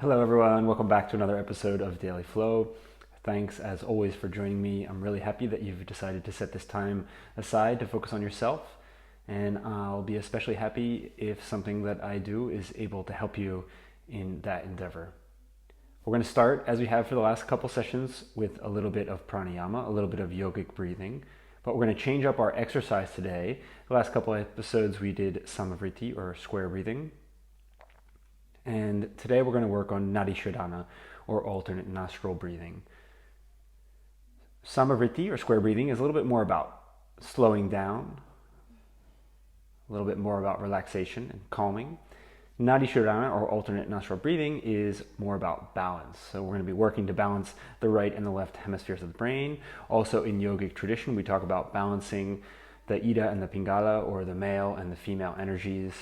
Hello, everyone. Welcome back to another episode of Daily Flow. Thanks, as always, for joining me. I'm really happy that you've decided to set this time aside to focus on yourself. And I'll be especially happy if something that I do is able to help you in that endeavor. We're going to start, as we have for the last couple sessions, with a little bit of pranayama, a little bit of yogic breathing. But we're going to change up our exercise today. The last couple episodes, we did samavriti, or square breathing. And today we're going to work on Nadi Shodhana, or alternate nostril breathing. Samavriti, or square breathing, is a little bit more about slowing down, a little bit more about relaxation and calming. Nadi Shodhana, or alternate nostril breathing, is more about balance. So we're going to be working to balance the right and the left hemispheres of the brain. Also in yogic tradition, we talk about balancing the Ida and the Pingala, or the male and the female energies.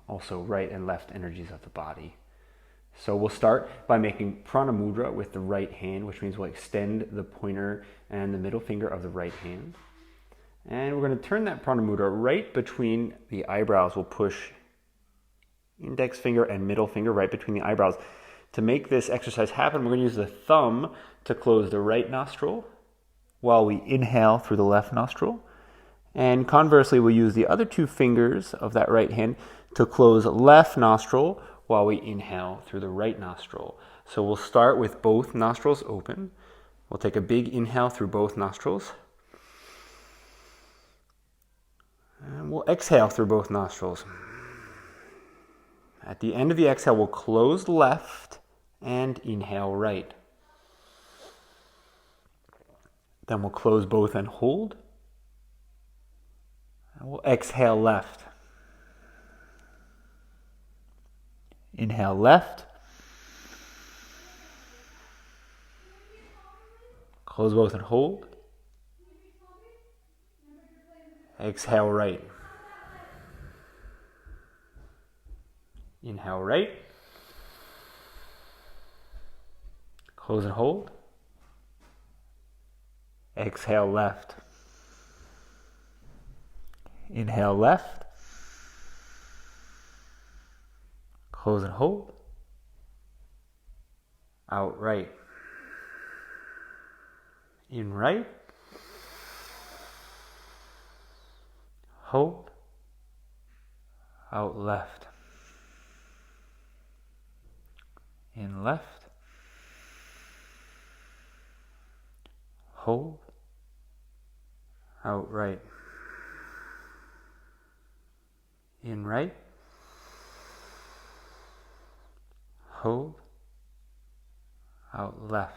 Also right and left energies of the body. So we'll start by making prana mudra with the right hand, which means we'll extend the pointer and the middle finger of the right hand. And we're going to turn that prana mudra right between the eyebrows. We'll push index finger and middle finger right between the eyebrows. To make this exercise happen, we're going to use the thumb to close the right nostril while we inhale through the left nostril. And conversely, we'll use the other two fingers of that right hand to close left nostril while we inhale through the right nostril. So we'll start with both nostrils open. We'll take a big inhale through both nostrils. And we'll exhale through both nostrils. At the end of the exhale, we'll close left and inhale right. Then we'll close both and hold. And we'll exhale left. Inhale left. Close both and hold. Exhale right. Inhale right. Close and hold. Exhale left. Inhale left. Close and hold. Out right. In right. Hold. Out left. In left. Hold. Out right. In right. Hold. Out left.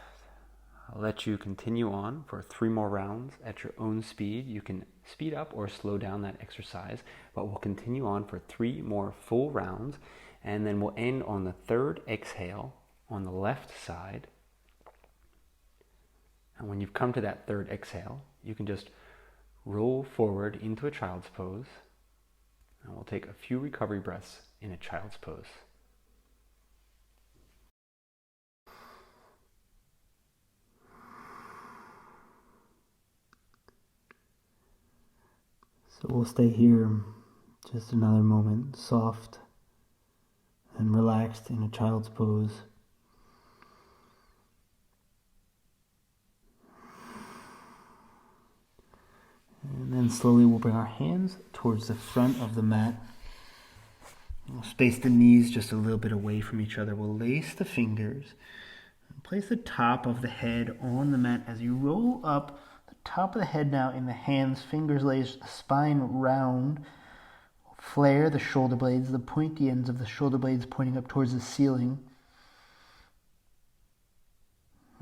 I'll let you continue on for 3 more rounds at your own speed. You can speed up or slow down that exercise, but we'll continue on for 3 more full rounds, and then we'll end on the third exhale on the left side. And when you've come to that third exhale, you can just roll forward into a child's pose, and we'll take a few recovery breaths in a child's pose. So we'll stay here just another moment, soft and relaxed in a child's pose. And then slowly we'll bring our hands towards the front of the mat. We'll space the knees just a little bit away from each other. We'll lace the fingers and place the top of the head on the mat as you roll up the top of the head now in the hands, fingers lace the spine round. Flare the shoulder blades, the pointy ends of the shoulder blades pointing up towards the ceiling.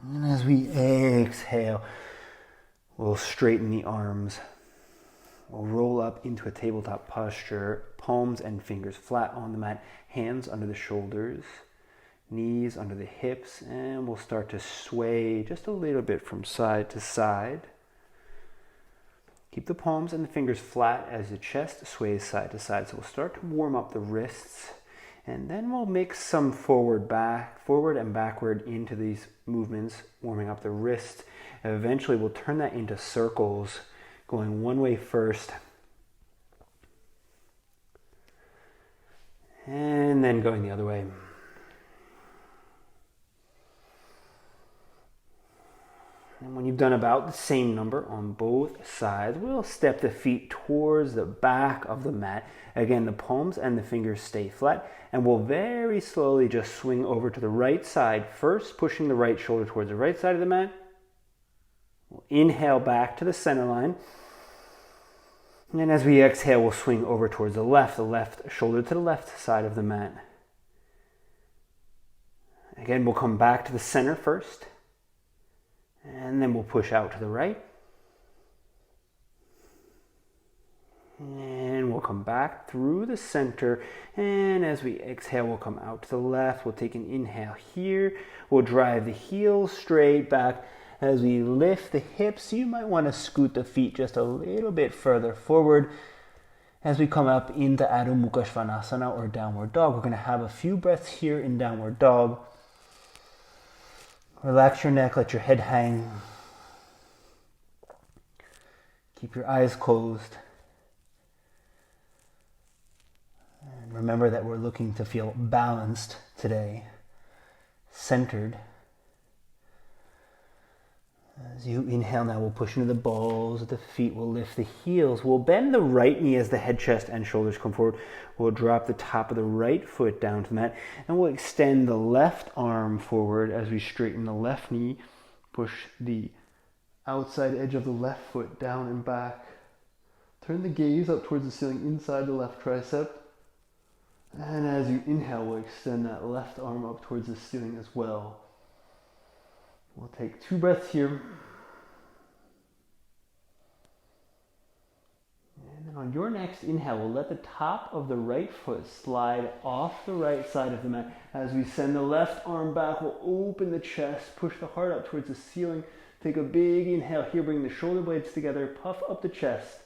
And as we exhale, we'll straighten the arms. We'll roll up into a tabletop posture, palms and fingers flat on the mat, hands under the shoulders, knees under the hips, and we'll start to sway just a little bit from side to side. Keep the palms and the fingers flat as the chest sways side to side. So we'll start to warm up the wrists, and then we'll mix some forward and backward into these movements, warming up the wrist. And eventually we'll turn that into circles, going one way first, and then going the other way. we've done about the same number on both sides, we'll step the feet towards the back of the mat. Again, the palms and the fingers stay flat, and we'll very slowly just swing over to the right side first, pushing the right shoulder towards the right side of the mat. We'll inhale back to the center line. And as we exhale, we'll swing over towards the left shoulder to the left side of the mat. Again, we'll come back to the center first, and then we'll push out to the right. And we'll come back through the center, and as we exhale, we'll come out to the left. We'll take an inhale here. We'll drive the heels straight back. As we lift the hips, you might want to scoot the feet just a little bit further forward. As we come up into Adho Mukha Svanasana or Downward Dog, we're going to have a few breaths here in Downward Dog. Relax your neck, let your head hang. Keep your eyes closed. And remember that we're looking to feel balanced today, centered. As you inhale now, we'll push into the balls of the feet. We'll lift the heels. We'll bend the right knee as the head, chest, and shoulders come forward. We'll drop the top of the right foot down to the mat. And we'll extend the left arm forward as we straighten the left knee. Push the outside edge of the left foot down and back. Turn the gaze up towards the ceiling inside the left tricep. And as you inhale, we'll extend that left arm up towards the ceiling as well. We'll take 2 breaths here. And then on your next inhale, we'll let the top of the right foot slide off the right side of the mat. As we send the left arm back, we'll open the chest, push the heart up towards the ceiling. Take a big inhale here, bring the shoulder blades together, puff up the chest.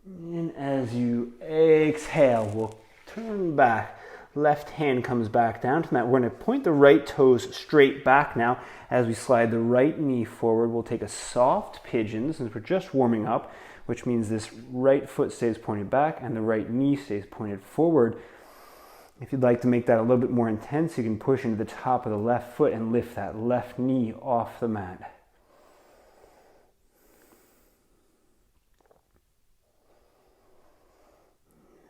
And as you exhale, we'll turn back. Left hand comes back down to the mat. We're going to point the right toes straight back now. As we slide the right knee forward, we'll take a soft pigeon since we're just warming up, which means this right foot stays pointed back and the right knee stays pointed forward. If you'd like to make that a little bit more intense, you can push into the top of the left foot and lift that left knee off the mat.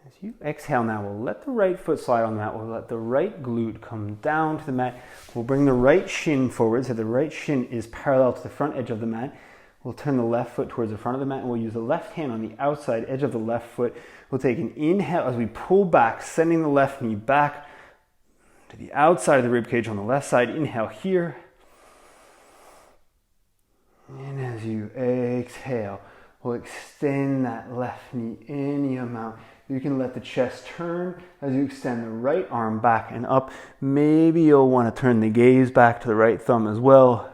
As you exhale now, we'll let the right foot slide on the mat. We'll let the right glute come down to the mat. We'll bring the right shin forward so the right shin is parallel to the front edge of the mat. We'll turn the left foot towards the front of the mat, and we'll use the left hand on the outside edge of the left foot. We'll take an inhale as we pull back, sending the left knee back to the outside of the ribcage on the left side. Inhale here. And as you exhale, we'll extend that left knee any amount. You can let the chest turn as you extend the right arm back and up. Maybe you'll want to turn the gaze back to the right thumb as well.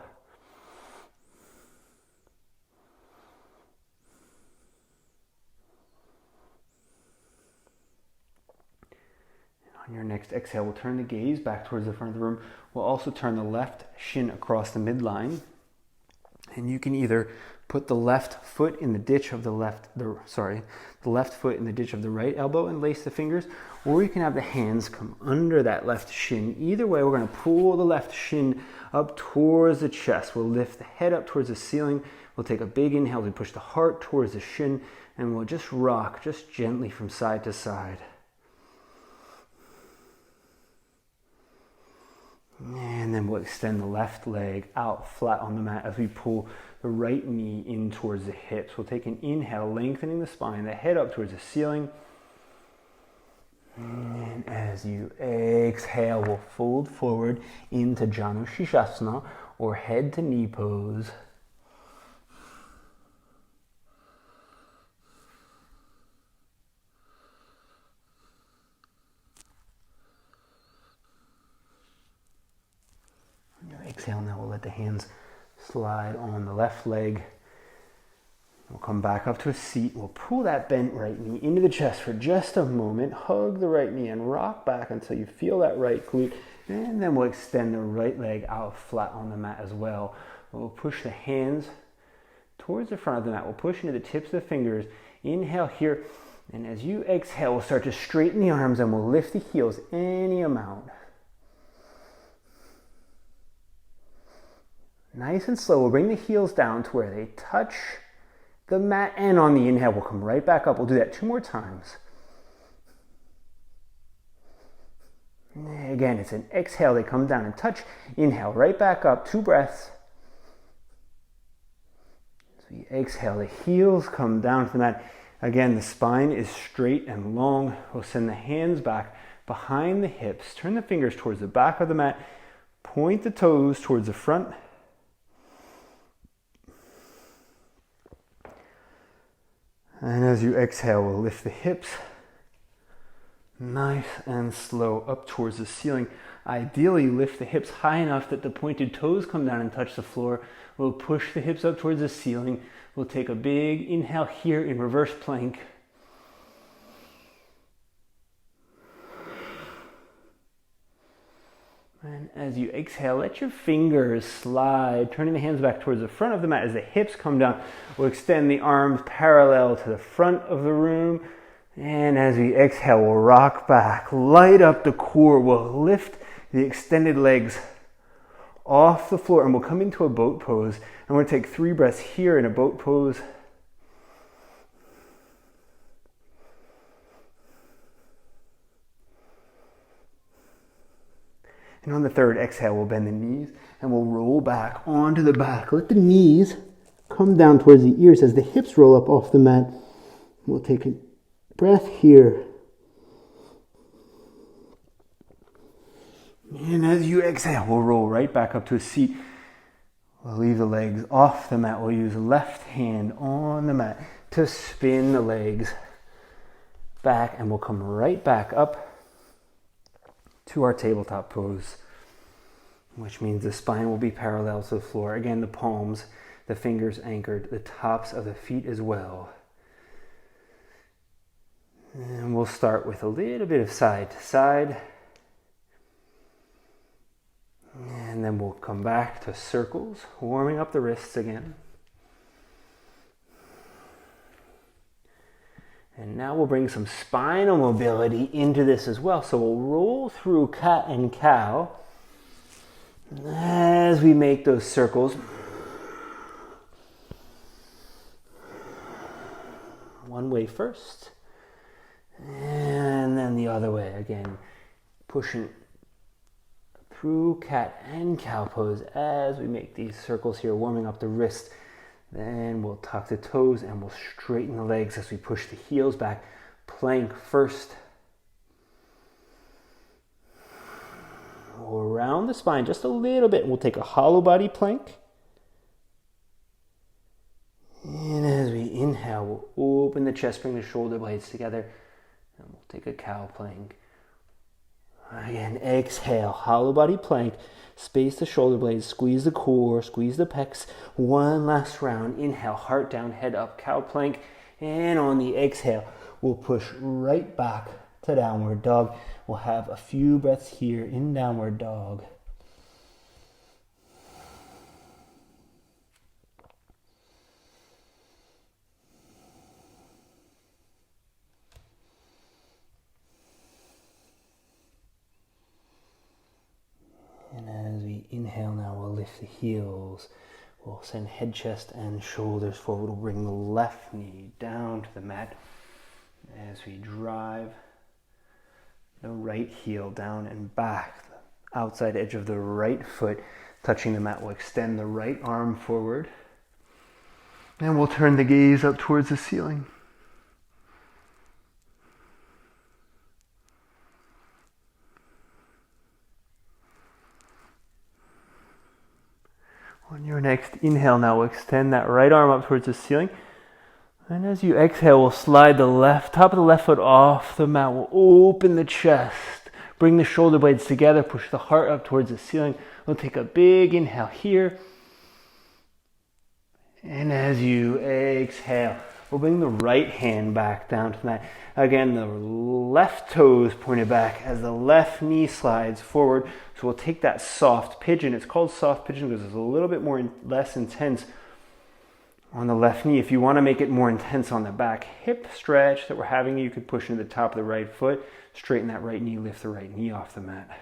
On your next exhale, we'll turn the gaze back towards the front of the room. We'll also turn the left shin across the midline. And you can either put the left foot in the ditch of the left foot in the ditch of the right elbow and lace the fingers, or you can have the hands come under that left shin. Either way, we're going to pull the left shin up towards the chest. We'll lift the head up towards the ceiling. We'll take a big inhale to push the heart towards the shin, and we'll just rock just gently from side to side. And then we'll extend the left leg out flat on the mat as we pull the right knee in towards the hips. We'll take an inhale, lengthening the spine, the head up towards the ceiling. And as you exhale, we'll fold forward into Janu Shishasana or head to knee pose. Exhale now, we'll let the hands slide on the left leg. We'll come back up to a seat. We'll pull that bent right knee into the chest for just a moment. Hug the right knee and rock back until you feel that right glute. And then we'll extend the right leg out flat on the mat as well. We'll push the hands towards the front of the mat. We'll push into the tips of the fingers. Inhale here. And as you exhale, we'll start to straighten the arms and we'll lift the heels any amount. Nice and slow, we'll bring the heels down to where they touch the mat, and on the inhale, we'll come right back up. We'll do that 2 more times. Again, it's an exhale, they come down and touch. Inhale, right back up, 2 breaths. As we exhale, the heels come down to the mat. Again, the spine is straight and long. We'll send the hands back behind the hips. Turn the fingers towards the back of the mat. Point the toes towards the front. And as you exhale, we'll lift the hips nice and slow up towards the ceiling. Ideally, lift the hips high enough that the pointed toes come down and touch the floor. We'll push the hips up towards the ceiling. We'll take a big inhale here in reverse plank. And as you exhale, let your fingers slide, turning the hands back towards the front of the mat. As the hips come down, we'll extend the arms parallel to the front of the room. And as we exhale, we'll rock back, light up the core. We'll lift the extended legs off the floor, and we'll come into a boat pose. And we're going to take 3 breaths here in a boat pose. And on the 3rd exhale, we'll bend the knees and we'll roll back onto the back. Let the knees come down towards the ears as the hips roll up off the mat. We'll take a breath here. And as you exhale, we'll roll right back up to a seat. We'll leave the legs off the mat. We'll use left hand on the mat to spin the legs back, and we'll come right back up to our tabletop pose, which means the spine will be parallel to the floor. Again, the palms, the fingers anchored, the tops of the feet as well. And we'll start with a little bit of side to side. And then we'll come back to circles, warming up the wrists again. And now we'll bring some spinal mobility into this as well. So we'll roll through cat and cow as we make those circles. One way first, and then the other way again, pushing through cat and cow pose as we make these circles here, warming up the wrist. Then we'll tuck the toes and we'll straighten the legs as we push the heels back. Plank first. We'll round the spine just a little bit. We'll take a hollow body plank. And as we inhale, we'll open the chest, bring the shoulder blades together. And we'll take a cow plank. Again, exhale, hollow body plank. Space the shoulder blades, squeeze the core, squeeze the pecs. One last round. Inhale, heart down, head up, cow plank. And on the exhale, we'll push right back to downward dog. We'll have a few breaths here in downward dog. And as we inhale now, we'll lift the heels. We'll send head, chest, and shoulders forward. We'll bring the left knee down to the mat as we drive the right heel down and back. The outside edge of the right foot touching the mat. We'll extend the right arm forward. And we'll turn the gaze up towards the ceiling. On your next inhale now, we'll extend that right arm up towards the ceiling. And as you exhale, we'll slide the top of the left foot off the mat. We'll open the chest, bring the shoulder blades together, push the heart up towards the ceiling. We'll take a big inhale here. And as you exhale, we'll bring the right hand back down to the mat. Again, the left toes pointed back as the left knee slides forward. So we'll take that soft pigeon. It's called soft pigeon because it's a little bit less intense on the left knee. If you want to make it more intense on the back hip stretch that we're having, you could push into the top of the right foot, straighten that right knee, lift the right knee off the mat.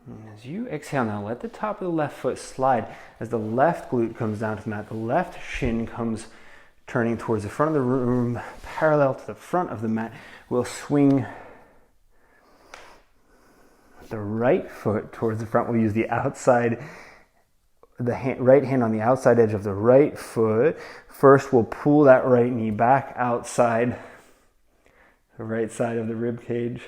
And as you exhale now, let the top of the left foot slide as the left glute comes down to the mat. The left shin comes turning towards the front of the room, parallel to the front of the mat. We'll swing the right foot towards the front. We'll use the outside, right hand on the outside edge of the right foot. First, we'll pull that right knee back outside the right side of the rib cage.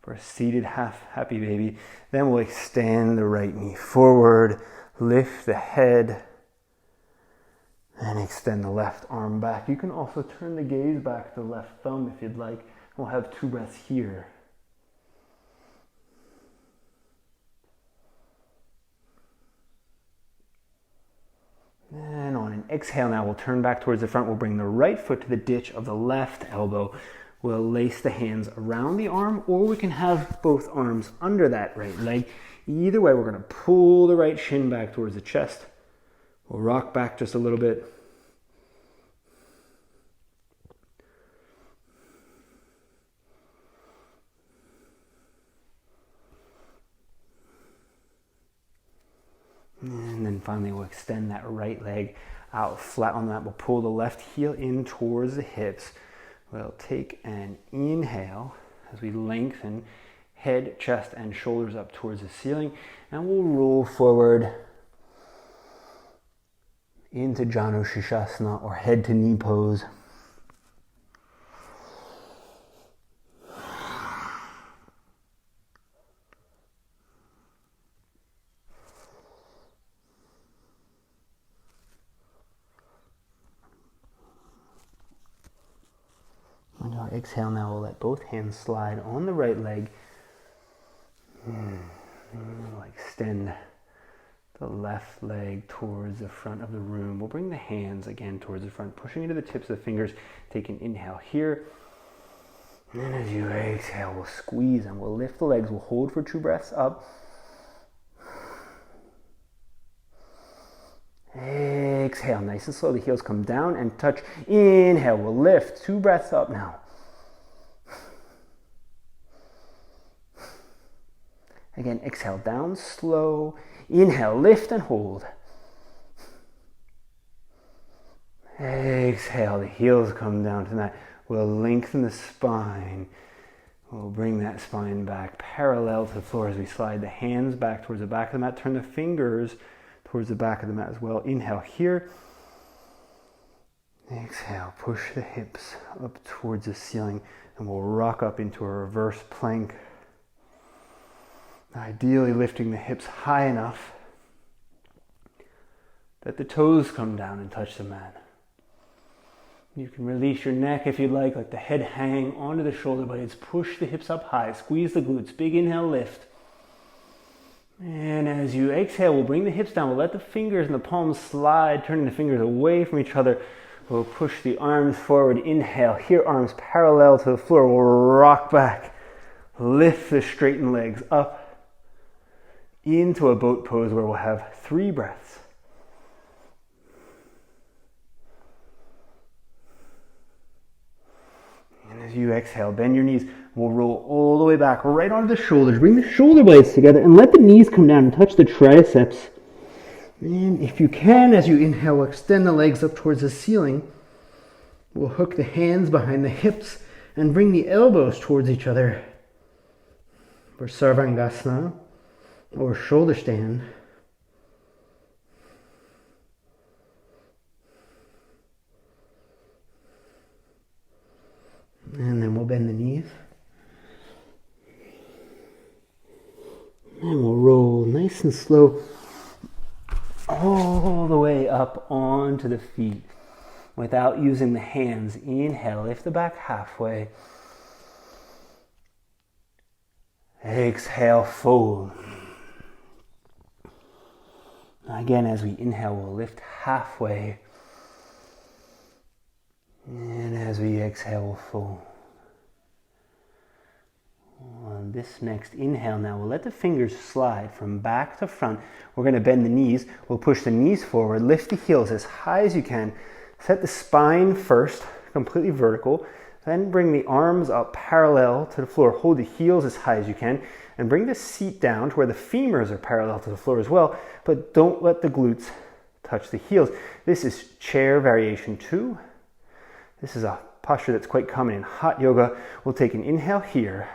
For a seated half happy baby. Then we'll extend the right knee forward, lift the head, and extend the left arm back. You can also turn the gaze back to the left thumb if you'd like. We'll have 2 breaths here. And on an exhale now, we'll turn back towards the front. We'll bring the right foot to the ditch of the left elbow. We'll lace the hands around the arm, or we can have both arms under that right leg. Either way, we're going to pull the right shin back towards the chest. We'll rock back just a little bit. And then finally, we'll extend that right leg out flat on the mat. We'll pull the left heel in towards the hips. We'll take an inhale as we lengthen head, chest, and shoulders up towards the ceiling. And we'll roll forward into Janu Shishasana, or head to knee pose. On our exhale now, we'll let both hands slide on the right leg. We'll extend the left leg towards the front of the room. We'll bring the hands again towards the front, pushing into the tips of the fingers. Take an inhale here. And as you exhale, we'll squeeze and we'll lift the legs. We'll hold for 2 breaths up. Exhale, nice and slow. The heels come down and touch. Inhale, we'll lift. 2 breaths up now. Again, exhale, down, slow. Inhale, lift and hold. Exhale, the heels come down to the mat. We'll lengthen the spine. We'll bring that spine back parallel to the floor as we slide the hands back towards the back of the mat. Turn the fingers towards the back of the mat as well. Inhale here. Exhale, push the hips up towards the ceiling, and we'll rock up into a reverse plank. Ideally lifting the hips high enough that the toes come down and touch the mat. You can release your neck if you'd like, let the head hang onto the shoulder blades. Push the hips up high, squeeze the glutes, big inhale, lift. And as you exhale, we'll bring the hips down. We'll let the fingers and the palms slide, turning the fingers away from each other. We'll push the arms forward. Inhale, here, arms parallel to the floor. We'll rock back. Lift the straightened legs up into a boat pose where we'll have 3 breaths. And as you exhale, bend your knees. We'll roll all the way back, right onto the shoulders. Bring the shoulder blades together and let the knees come down and touch the triceps. And if you can, as you inhale, extend the legs up towards the ceiling. We'll hook the hands behind the hips and bring the elbows towards each other for Sarvangasana, or shoulder stand. And then we'll bend the knees. And we'll roll nice and slow all the way up onto the feet without using the hands. Inhale, lift the back halfway. Exhale, fold. Again, as we inhale, we'll lift halfway. And as we exhale, we'll fold. On this next inhale now, we'll let the fingers slide from back to front. We're going to bend the knees. We'll push the knees forward, lift the heels as high as you can. Set the spine first, completely vertical. Then bring the arms up parallel to the floor. Hold the heels as high as you can and bring the seat down to where the femurs are parallel to the floor as well, but don't let the glutes touch the heels. This is chair variation 2. This is a posture that's quite common in hot yoga. We'll take an inhale here.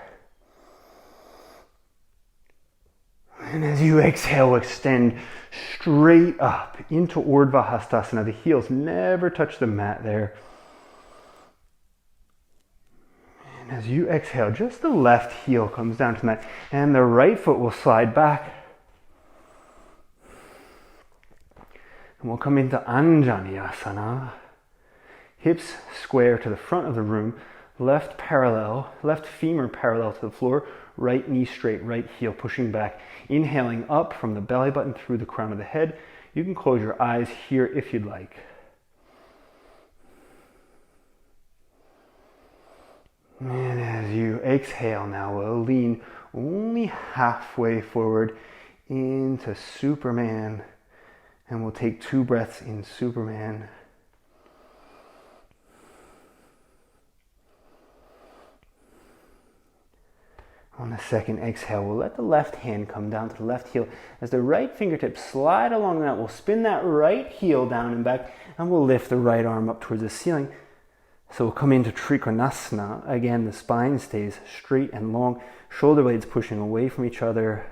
And as you exhale, extend straight up into Urdhva Hastasana. The heels never touch the mat there. And as you exhale, just the left heel comes down to the mat and the right foot will slide back. And we'll come into Anjaneyasana. Hips square to the front of the room, left femur parallel to the floor, right knee straight, right heel pushing back. Inhaling up from the belly button through the crown of the head. You can close your eyes here if you'd like. And as you exhale now, we'll lean only halfway forward into Superman. And we'll take 2 breaths in Superman. On the second exhale, we'll let the left hand come down to the left heel. As the right fingertips slide along that, we'll spin that right heel down and back, and we'll lift the right arm up towards the ceiling. So we'll come into Trikonasana. Again, the spine stays straight and long, shoulder blades pushing away from each other.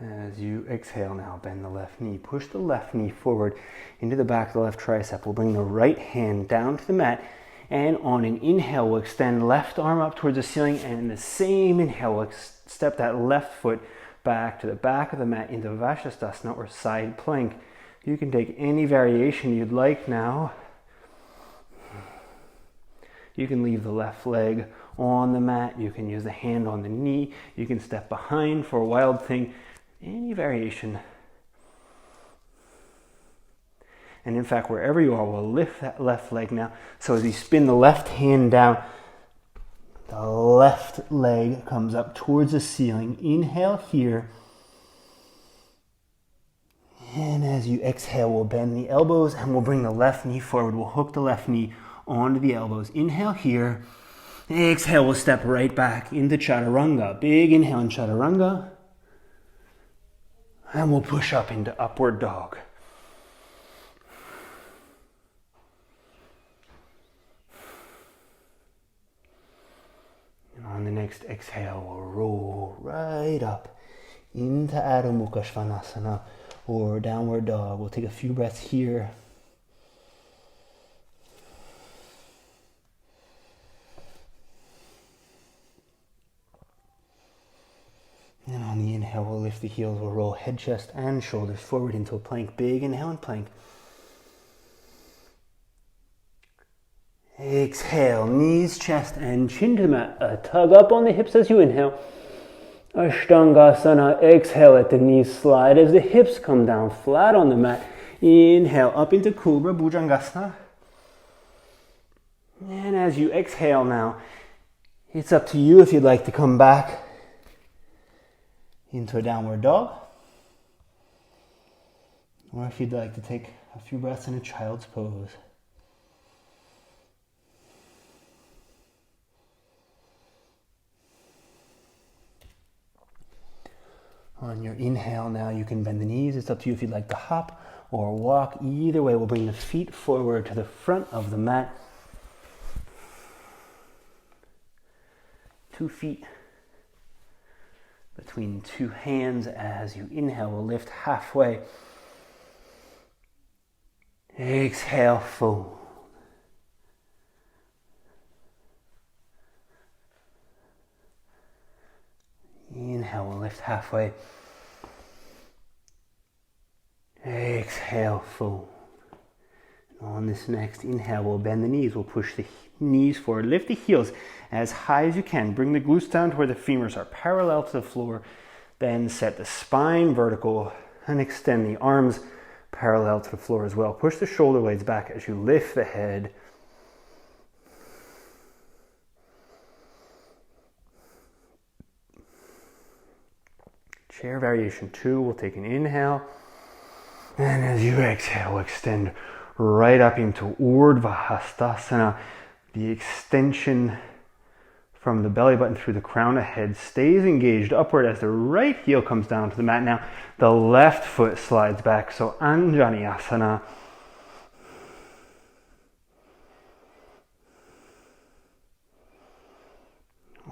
As you exhale now, bend the left knee. Push the left knee forward into the back of the left tricep. We'll bring the right hand down to the mat. And on an inhale, we'll extend left arm up towards the ceiling. And the same inhale, we'll step that left foot back to the back of the mat into Vajrasthasana or side plank. You can take any variation you'd like now. You can leave the left leg on the mat. You can use the hand on the knee. You can step behind for a wild thing. Any variation. And in fact, wherever you are, we'll lift that left leg now. So as you spin the left hand down, the left leg comes up towards the ceiling. Inhale here. And as you exhale, we'll bend the elbows and we'll bring the left knee forward. We'll hook the left knee onto the elbows. Inhale here. Exhale, we'll step right back into Chaturanga. Big inhale in Chaturanga. And we'll push up into Upward Dog. And on the next exhale, we'll roll right up into Adho Mukha Svanasana or Downward Dog. We'll take a few breaths here. And on the inhale, we'll lift the heels. We'll roll head, chest, and shoulders forward into a plank. Big inhale and plank. Exhale, knees, chest, and chin to the mat. A tug up on the hips as you inhale. Ashtangasana. Exhale, let the knees slide as the hips come down flat on the mat. Inhale, up into Cobra, Bhujangasana. And as you exhale now, it's up to you if you'd like to come back into a Downward Dog, or if you'd like to take a few breaths in a Child's Pose. On your inhale now, you can bend the knees. It's up to you if you'd like to hop or walk. Either way, we'll bring the feet forward to the front of the mat. 2 feet between 2 hands. As you inhale, we'll lift halfway. Exhale, fold. Inhale, we'll lift halfway. Exhale, fold. On this next inhale, we'll bend the knees. We'll push the knees forward. Lift the heels as high as you can. Bring the glutes down to where the femurs are parallel to the floor. Then set the spine vertical and extend the arms parallel to the floor as well. Push the shoulder blades back as you lift the head. Chair variation 2, we'll take an inhale. And as you exhale, extend right up into Urdhva Hastasana. The extension from the belly button through the crown of head stays engaged upward as the right heel comes down to the mat. Now the left foot slides back, so Anjaneyasana.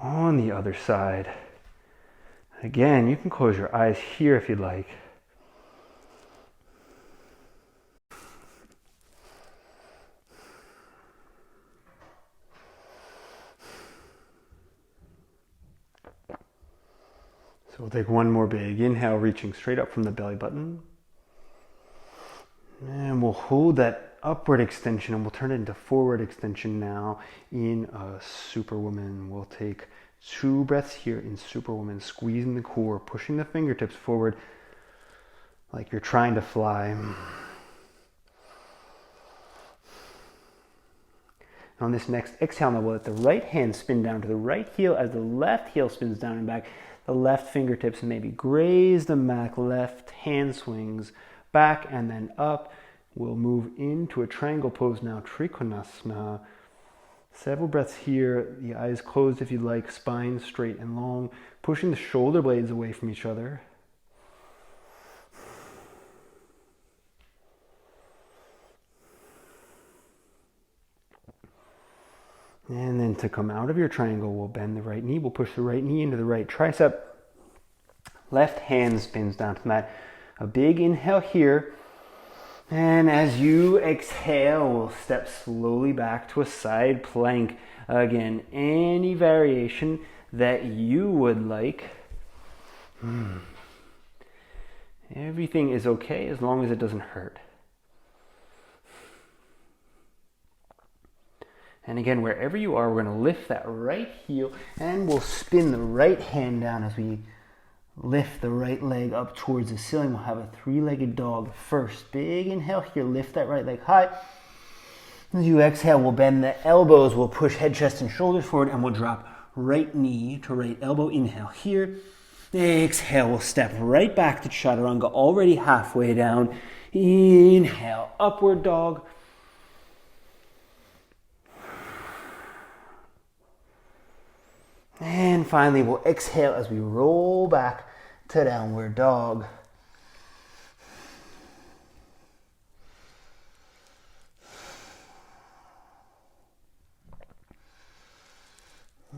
On the other side. Again, you can close your eyes here if you'd like. So we'll take one more big inhale, reaching straight up from the belly button. And we'll hold that upward extension and we'll turn it into forward extension now in a Superwoman. We'll take 2 breaths here in Superwoman, squeezing the core, pushing the fingertips forward like you're trying to fly. On this next exhale, now we'll let the right hand spin down to the right heel as the left heel spins down and back. The left fingertips maybe graze the mat, left hand swings back and then up. We'll move into a triangle pose now, Trikonasana. Several breaths here, the eyes closed if you like, spine straight and long, pushing the shoulder blades away from each other. And then to come out of your triangle, we'll bend the right knee. We'll push the right knee into the right tricep. Left hand spins down to the mat. A big inhale here. And as you exhale, we'll step slowly back to a side plank. Again, any variation that you would like. Everything is okay as long as it doesn't hurt. And again, wherever you are, we're going to lift that right heel and we'll spin the right hand down as we lift the right leg up towards the ceiling. We'll have a 3-legged dog first. Big inhale here, lift that right leg high. As you exhale, we'll bend the elbows, we'll push head, chest, and shoulders forward, and we'll drop right knee to right elbow. Inhale here. Exhale, we'll step right back to Chaturanga, already halfway down. Inhale, upward dog. And finally, we'll exhale as we roll back to downward dog.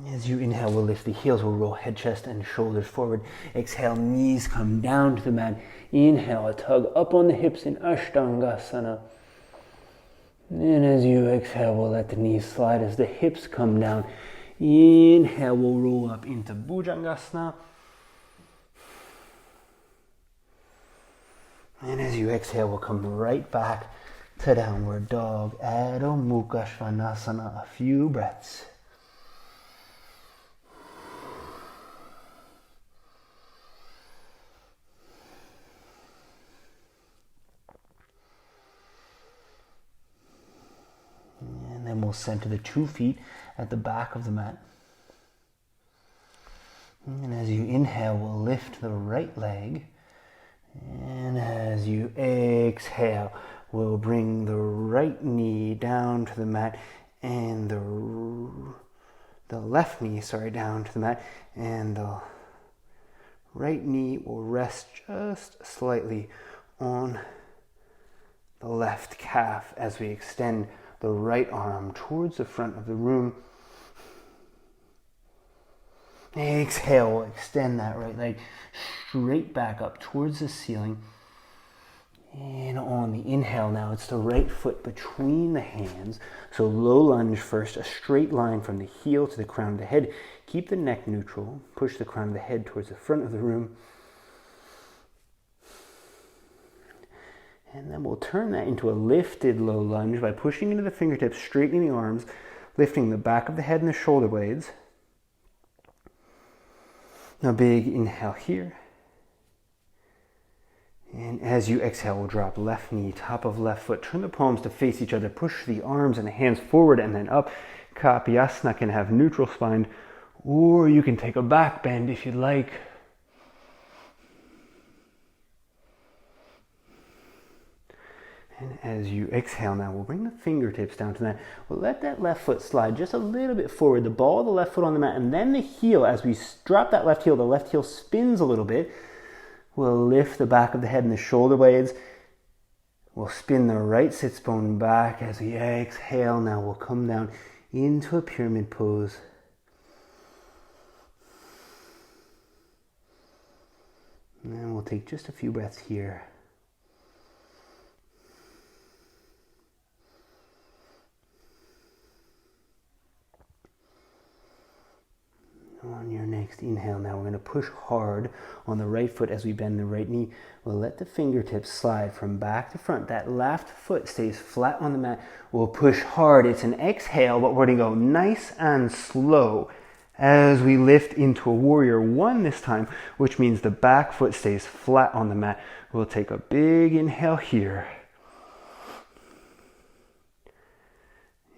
As you inhale, we'll lift the heels, we'll roll head, chest, and shoulders forward. Exhale, knees come down to the mat. Inhale, a tug up on the hips in Ashtangasana. And as you exhale, we'll let the knees slide as the hips come down. Inhale, we'll roll up into Bhujangasana. And as you exhale, we'll come right back to downward dog. Adho Mukha Svanasana, a few breaths. And then we'll center the 2 feet at the back of the mat. And as you inhale, we'll lift the right leg. And as you exhale, we'll bring the right knee down to the mat and the left knee, down to the mat. And the right knee will rest just slightly on the left calf as we extend the right arm towards the front of the room. Exhale, we'll extend that right leg straight back up towards the ceiling. And on the inhale now, it's the right foot between the hands. So low lunge first, a straight line from the heel to the crown of the head. Keep the neck neutral. Push the crown of the head towards the front of the room. And then we'll turn that into a lifted low lunge by pushing into the fingertips, straightening the arms, lifting the back of the head and the shoulder blades. Now big inhale here. And as you exhale, we'll drop left knee, top of left foot. Turn the palms to face each other. Push the arms and the hands forward and then up. Kapiyasana can have neutral spine, or you can take a back bend if you'd like. And as you exhale now, we'll bring the fingertips down to the mat. We'll let that left foot slide just a little bit forward, the ball of the left foot on the mat, and then the heel, as we drop that left heel, the left heel spins a little bit. We'll lift the back of the head and the shoulder blades. We'll spin the right sits bone back as we exhale. Now we'll come down into a pyramid pose. And we'll take just a few breaths here. On your next inhale now, we're going to push hard on the right foot as we bend the right knee. We'll let the fingertips slide from back to front. That left foot stays flat on the mat. We'll push hard. It's an exhale, but we're going to go nice and slow as we lift into a warrior one this time, which means the back foot stays flat on the mat. We'll take a big inhale here.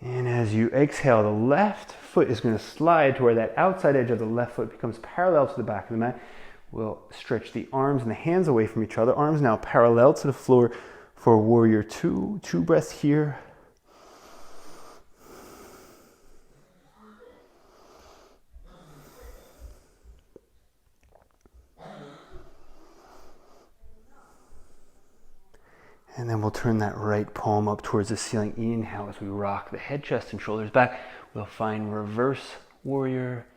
And as you exhale, the left foot is going to slide to where that outside edge of the left foot becomes parallel to the back of the mat. We'll stretch the arms and the hands away from each other. Arms now parallel to the floor for warrior two. 2 breaths here. And then we'll turn that right palm up towards the ceiling. Inhale as we rock the head, chest, and shoulders back. We'll find reverse warrior.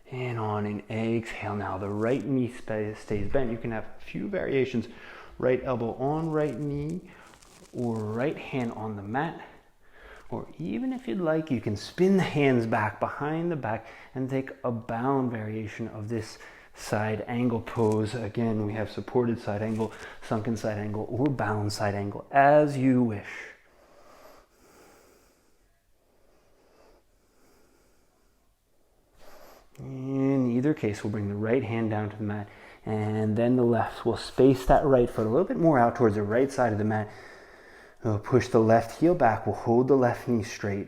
And on an exhale now, the right knee stays bent. You can have a few variations. Right elbow on right knee, or right hand on the mat. Or even if you'd like, you can spin the hands back behind the back and take a bound variation of this side angle pose. Again, we have supported side angle, sunken side angle, or bound side angle, as you wish. In either case, we'll bring the right hand down to the mat, and then the left. We'll space that right foot a little bit more out towards the right side of the mat. We'll push the left heel back. We'll hold the left knee straight.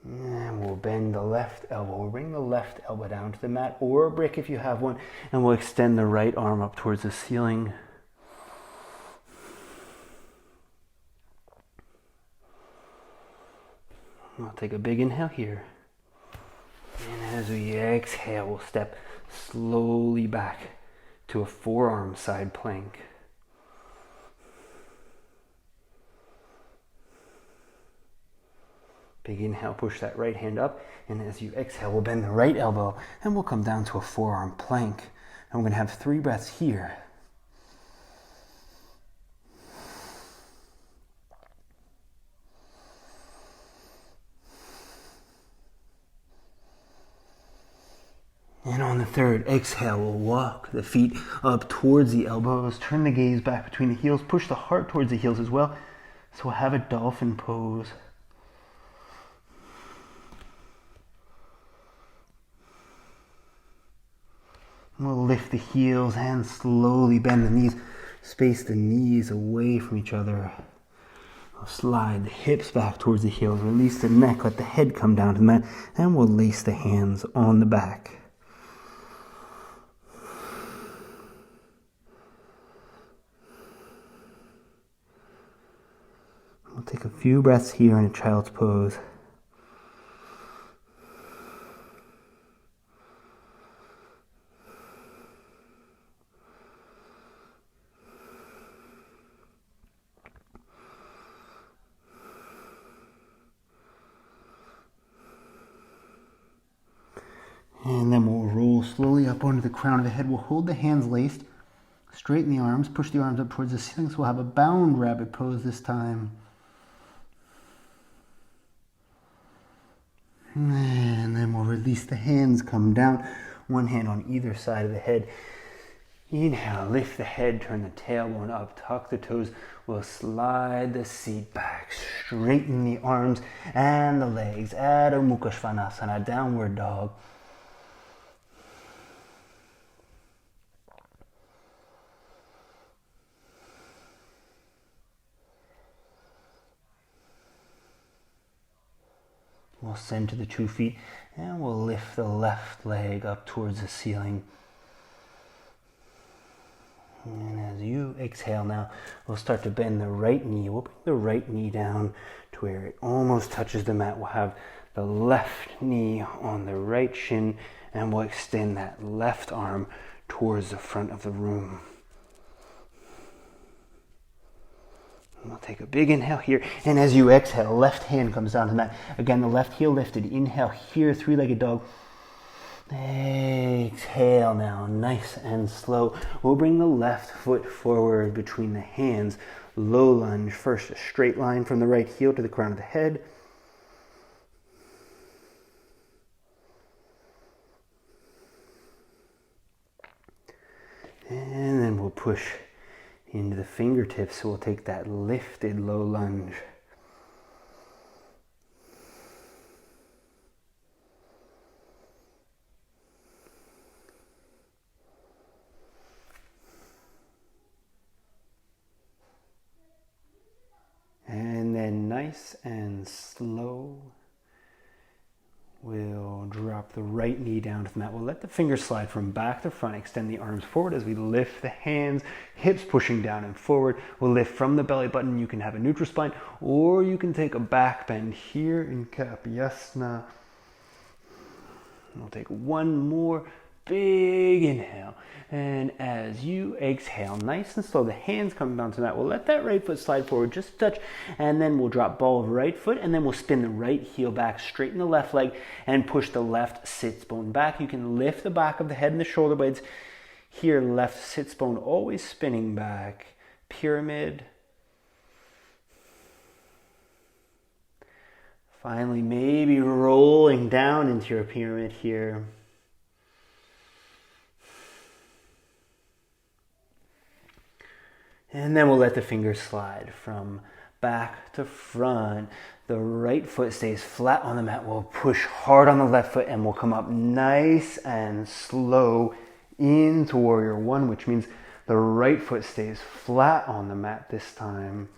And we'll bend the left elbow. We'll bring the left elbow down to the mat, or a brick if you have one, and we'll extend the right arm up towards the ceiling. We'll take a big inhale here. And as we exhale, we'll step slowly back to a forearm side plank. Big inhale, push that right hand up, and as you exhale, we'll bend the right elbow, and we'll come down to a forearm plank. And we're going to have 3 breaths here. And on the third exhale, we'll walk the feet up towards the elbows, turn the gaze back between the heels, push the heart towards the heels as well. So we'll have a dolphin pose. We'll lift the heels and slowly bend the knees. Space the knees away from each other. We'll slide the hips back towards the heels. Release the neck. Let the head come down to the mat. And we'll lace the hands on the back. We'll take a few breaths here in a child's pose. And then we'll roll slowly up onto the crown of the head. We'll hold the hands laced, straighten the arms, push the arms up towards the ceiling. So we'll have a bound rabbit pose this time. And then we'll release the hands, come down, one hand on either side of the head. Inhale, lift the head, turn the tailbone up, tuck the toes. We'll slide the seat back, straighten the arms and the legs. Adho Mukha Svanasana, downward dog. We'll send to the 2 feet and we'll lift the left leg up towards the ceiling. And as you exhale now, we'll start to bend the right knee. We'll bring the right knee down to where it almost touches the mat. We'll have the left knee on the right shin, and we'll extend that left arm towards the front of the room. And we'll take a big inhale here, and as you exhale, left hand comes down to the mat. Again, the left heel lifted. Inhale here, three-legged dog. Exhale now, nice and slow. We'll bring the left foot forward between the hands. Low lunge. First, a straight line from the right heel to the crown of the head. And then we'll push into the fingertips. So we'll take that lifted low lunge. And then nice and slow, we'll drop the right knee down to the mat. We'll let the fingers slide from back to front. Extend the arms forward as we lift the hands, hips pushing down and forward. We'll lift from the belly button. You can have a neutral spine, or you can take a back bend here in Kapyasana. We'll take one more big inhale. And as you exhale, nice and slow, the hands come down to the mat. We'll let that right foot slide forward just a touch, and then we'll drop ball of right foot, and then we'll spin the right heel back, straighten the left leg, and push the left sits bone back. You can lift the back of the head and the shoulder blades. Here, left sits bone always spinning back. Pyramid. Finally, maybe rolling down into your pyramid here. And then we'll let the fingers slide from back to front. The right foot stays flat on the mat. We'll push hard on the left foot and we'll come up nice and slow into Warrior One, which means the right foot stays flat on the mat this time.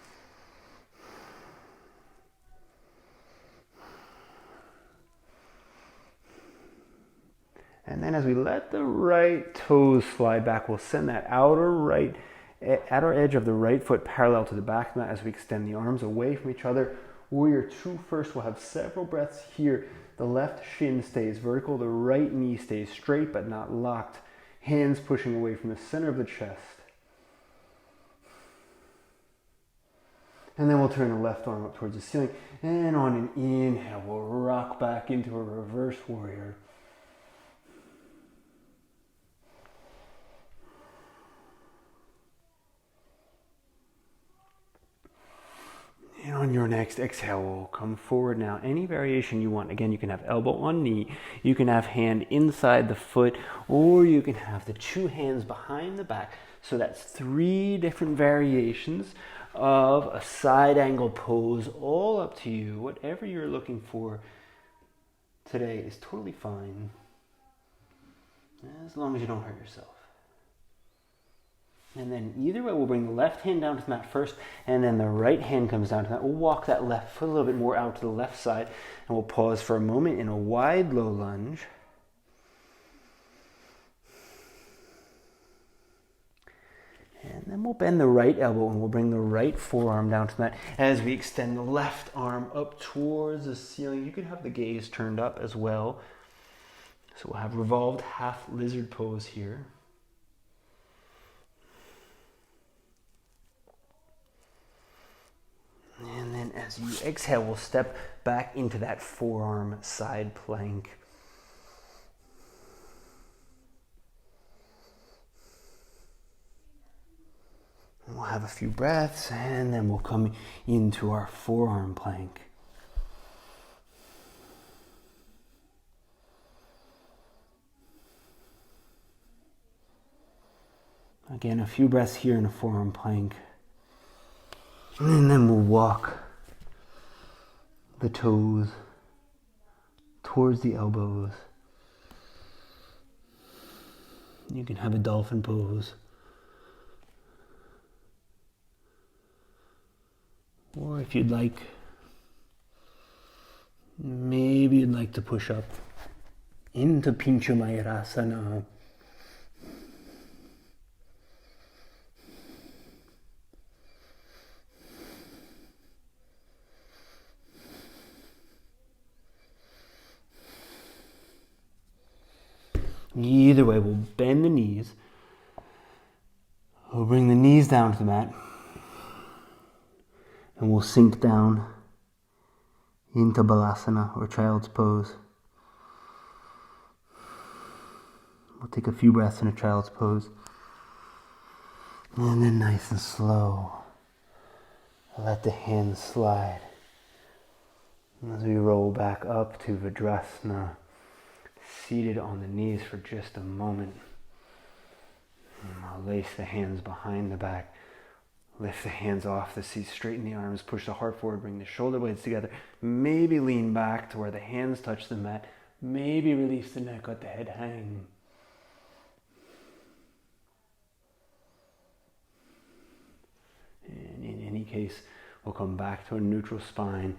And then as we let the right toes slide back, we'll send that outer edge of the right foot parallel to the back of the mat as we extend the arms away from each other. Warrior Two first. We'll have several breaths here. The left shin stays vertical. The right knee stays straight but not locked. Hands pushing away from the center of the chest. And then we'll turn the left arm up towards the ceiling. And on an inhale, we'll rock back into a reverse warrior. And on your next exhale, we'll come forward now. Any variation you want. Again, you can have elbow on knee, you can have hand inside the foot, or you can have the two hands behind the back. So that's 3 different variations of a side angle pose, all up to you. Whatever you're looking for today is totally fine, as long as you don't hurt yourself. And then either way, we'll bring the left hand down to the mat first, and then the right hand comes down to the mat. We'll walk that left foot a little bit more out to the left side, and we'll pause for a moment in a wide low lunge. And then we'll bend the right elbow, and we'll bring the right forearm down to the mat as we extend the left arm up towards the ceiling. You can have the gaze turned up as well. So we'll have revolved half lizard pose here. And then as you exhale, we'll step back into that forearm side plank. And we'll have a few breaths, and then we'll come into our forearm plank. Again, a few breaths here in a forearm plank. And then we'll walk the toes towards the elbows. You can have a dolphin pose. Or if you'd like, Maybe you'd like to push up into Pincha Mayurasana. Either way, we'll bend the knees. We'll bring the knees down to the mat. And we'll sink down into Balasana, or Child's Pose. We'll take a few breaths in a Child's Pose. And then nice and slow, let the hands slide. As we roll back up to Vajrasana, seated on the knees for just a moment. I'll lace the hands behind the back. Lift the hands off the seat, straighten the arms, push the heart forward, bring the shoulder blades together. Maybe lean back to where the hands touch the mat. Maybe release the neck, let the head hang. And in any case, we'll come back to a neutral spine.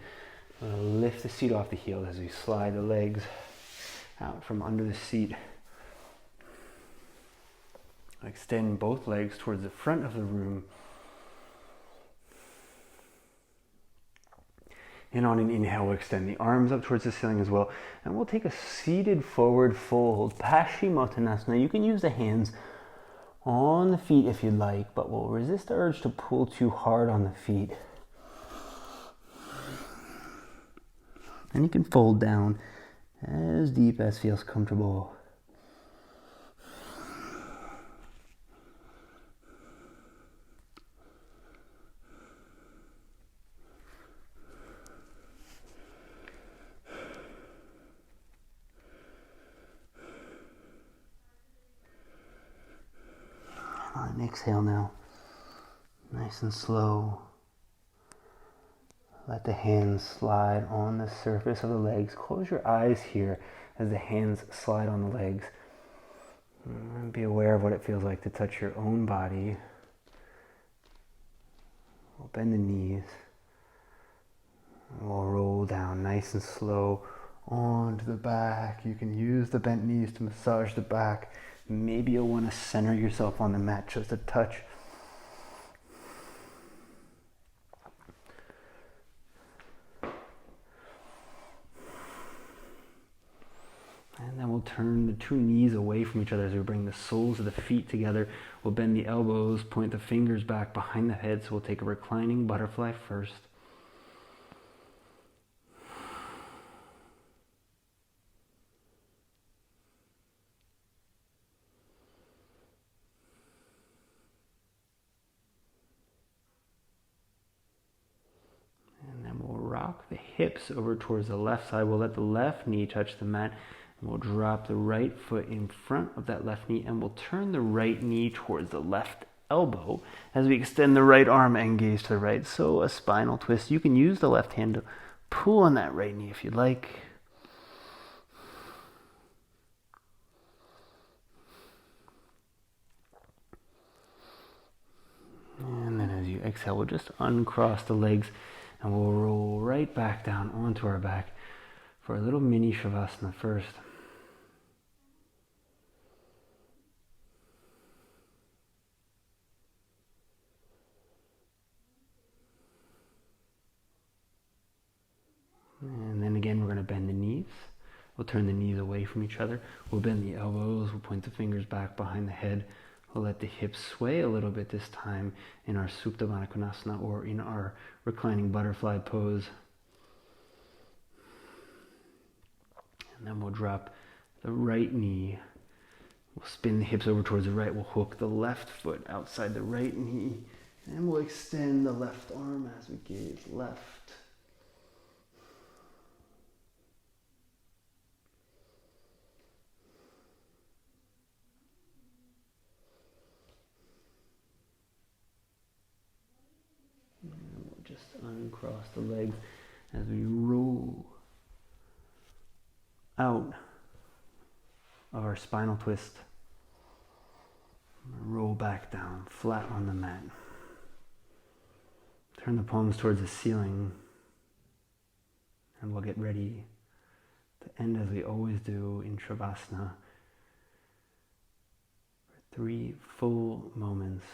We'll lift the seat off the heel as we slide the legs out from under the seat. Extend both legs towards the front of the room. And on an inhale, we'll extend the arms up towards the ceiling as well. And we'll take a seated forward fold, Paschimottanasana. You can use the hands on the feet if you'd like, but we'll resist the urge to pull too hard on the feet. And you can fold down as deep as feels comfortable. On an exhale now, nice and slow. Let the hands slide on the surface of the legs. Close your eyes here as the hands slide on the legs. And be aware of what it feels like to touch your own body. We'll bend the knees. We'll roll down nice and slow onto the back. You can use the bent knees to massage the back. Maybe you'll want to center yourself on the mat just a touch. And then we'll turn the two knees away from each other as we bring the soles of the feet together. We'll bend the elbows, point the fingers back behind the head. So we'll take a reclining butterfly first. And then we'll rock the hips over towards the left side. We'll let the left knee touch the mat. We'll drop the right foot in front of that left knee, and we'll turn the right knee towards the left elbow as we extend the right arm and gaze to the right. So a spinal twist. You can use the left hand to pull on that right knee if you'd like. And then as you exhale, we'll just uncross the legs and we'll roll right back down onto our back for a little mini Shavasana first. And then again, we're going to bend the knees. We'll turn the knees away from each other. We'll bend the elbows. We'll point the fingers back behind the head. We'll let the hips sway a little bit this time in our Supta Baddha Konasana or in our reclining butterfly pose. And then we'll drop the right knee. We'll spin the hips over towards the right. We'll hook the left foot outside the right knee. And we'll extend the left arm as we gaze left. Just uncross the legs as we roll out of our spinal twist. Roll back down, flat on the mat. Turn the palms towards the ceiling, and we'll get ready end as we always do in Shavasana for 3 full moments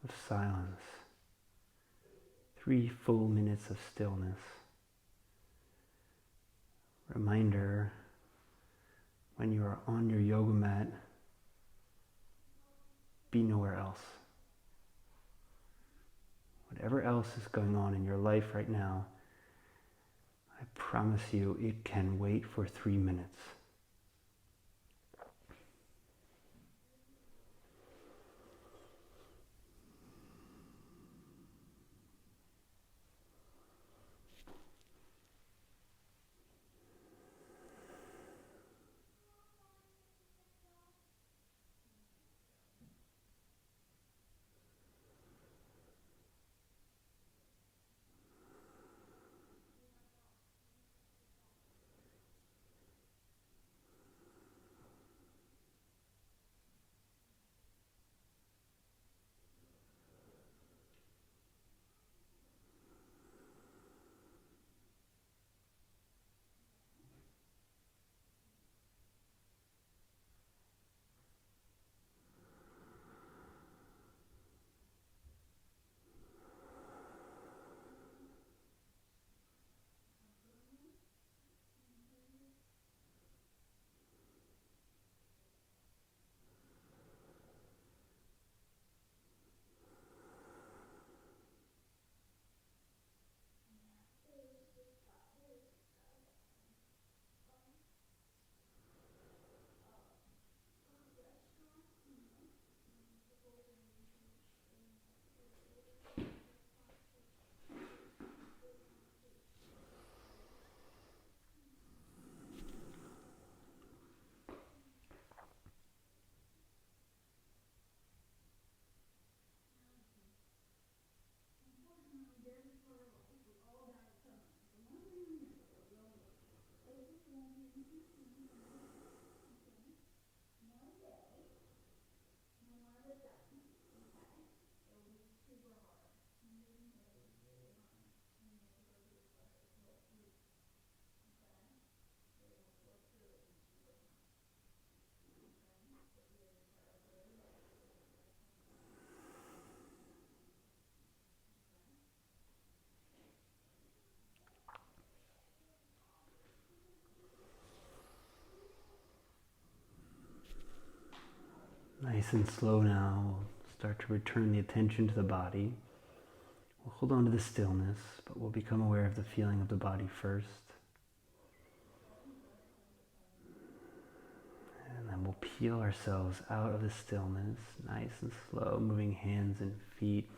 of silence, 3 full minutes of stillness. Reminder, when you are on your yoga mat, be nowhere else. Whatever else is going on in your life right now, I promise you it can wait for 3 minutes. Nice and slow now, we'll start to return the attention to the body. We'll hold on to the stillness, but we'll become aware of the feeling of the body first. And then we'll peel ourselves out of the stillness, nice and slow, moving hands and feet.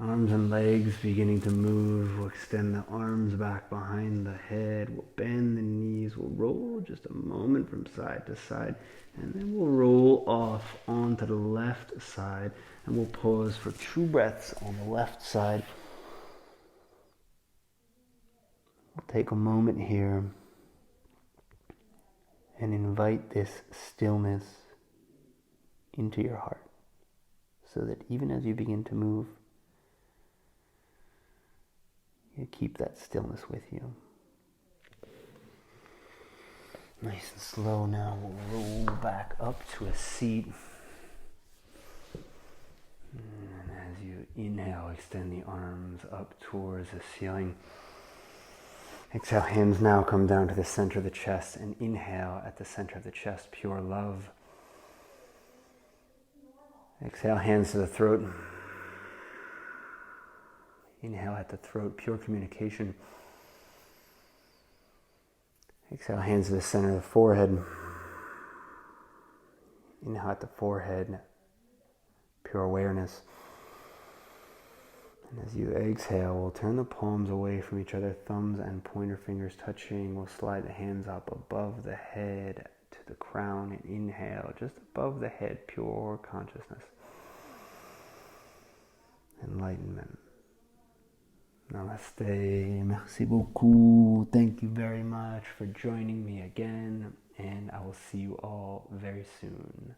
Arms and legs beginning to move. We'll extend the arms back behind the head. We'll bend the knees. We'll roll just a moment from side to side. And then we'll roll off onto the left side. And we'll pause for 2 breaths on the left side. We'll take a moment here and invite this stillness into your heart, so that even as you begin to move, you keep that stillness with you. Nice and slow now, we'll roll back up to a seat. And as you inhale, extend the arms up towards the ceiling. Exhale, hands now come down to the center of the chest, and inhale at the center of the chest, pure love. Exhale, hands to the throat. Inhale at the throat, pure communication. Exhale, hands to the center of the forehead. Inhale at the forehead, pure awareness. And as you exhale, we'll turn the palms away from each other, thumbs and pointer fingers touching. We'll slide the hands up above the head to the crown, and inhale just above the head, pure consciousness. Enlightenment. Namaste. Merci beaucoup. Thank you very much for joining me again, and I will see you all very soon.